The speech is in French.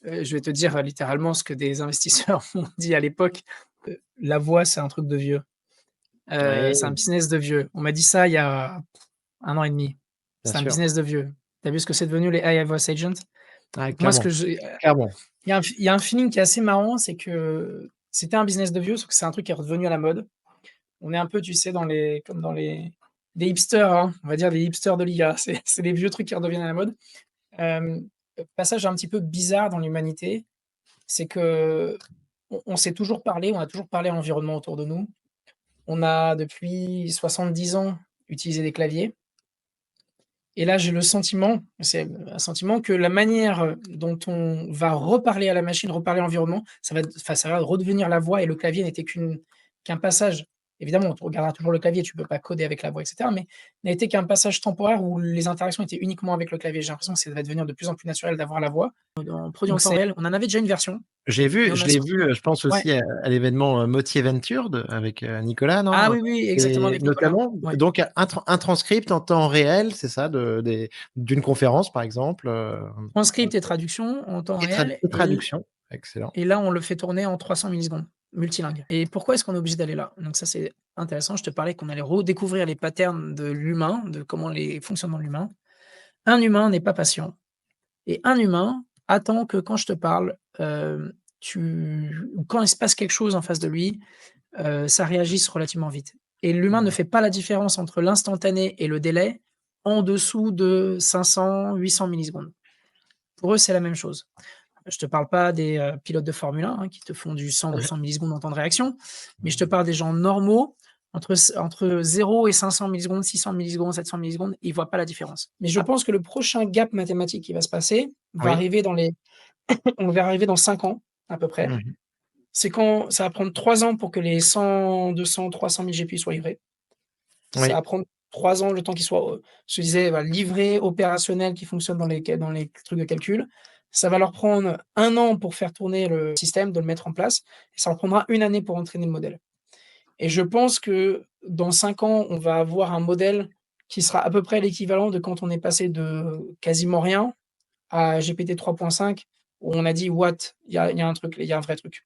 Je vais te dire, littéralement ce que des investisseurs m'ont dit à l'époque. La voix, c'est un truc de vieux. C'est un Oui, business de vieux. On m'a dit ça il y a 1 an et demi. bien C'est un sûr. business de vieux. Tu as vu ce que c'est devenu les AI voice agents? Ouais, Donc moi, ce clairement, que j'ai clairement. il y a un feeling qui est assez marrant, c'est que c'était un business de vieux, sauf que c'est un truc qui est redevenu à la mode. On est un peu, tu sais, comme dans les des hipsters, hein, on va dire des hipsters de l'IA. C'est les vieux trucs qui redeviennent à la mode. Hem, Passage un petit peu bizarre dans l'humanité, c'est qu'on s'est toujours parlé, on a toujours parlé à l'environnement autour de nous. On a depuis 70 ans utilisé des claviers et là, j'ai le sentiment, c'est un sentiment que la manière, dont on va reparler à la machine, reparler à l'environnement, ça va redevenir la voix et le clavier n'était qu'un passage. Évidemment, tu regarderas toujours le clavier, tu peux pas coder avec la voix et cetera, mais n'a été qu'un passage temporaire où les interactions étaient uniquement avec le clavier. J'ai l'impression que ça va devenir de plus en plus naturel d'avoir la voix en produit en Donc temps c'est réel. On en avait déjà une version, mais on je a l'ai sorti vu, je pense ouais. aussi à l'événement, Motié Venture avec, Nicolas, Ah non? oui, oui, exactement Et avec Nicolas. notamment, Ouais. donc un transcript en temps réel, c'est ça, d'une conférence, par exemple, Transcript et traduction en temps et réel traduction. Excellent. et là, on le fait tourner en 300 millisecondes, multilingue. Et pourquoi est-ce qu'on est obligé d'aller là? Donc ça, c'est intéressant. Je te parlais qu'on allait redécouvrir les patterns de l'humain, de comment les fonctionnements de l'humain. Un humain n'est pas patient et un humain attend que quand je te parle, tu ou quand il se passe quelque chose en face de lui, ça réagisse relativement vite. Et l'humain ne Mmh. fait pas la différence entre l'instantané et le délai en dessous de 500-800 millisecondes. Pour eux, c'est la même chose. Je te parle pas des, pilotes de Formule 1, hein, qui te font du 100-200 millisecondes en temps de réaction, mais je te parle des gens normaux, entre 0 et 500 millisecondes, 600 millisecondes, 700 millisecondes, ils voient pas la différence. Mais je Ah, pense que le prochain gap mathématique qui va se passer, va oui. arriver on le verra arriver dans 5 ans, à peu près. Mmh. C'est quand ça va prendre 3 ans pour que les 100-200-300 000 GPU soient livrés. Ça Oui. va prendre 3 ans, le temps qu'ils soient, je te disais, bah, livrés, opérationnels, qui fonctionnent dans les trucs de calcul. Ça va leur prendre 1 an pour faire tourner le système, de le mettre en place et ça leur prendra 1 année pour entraîner le modèle et je pense que dans 5 ans, on va avoir un modèle qui sera à peu près l'équivalent de quand on est passé de quasiment rien à GPT 3.5 où on a dit: «What? Il y a un truc, il y a un vrai truc».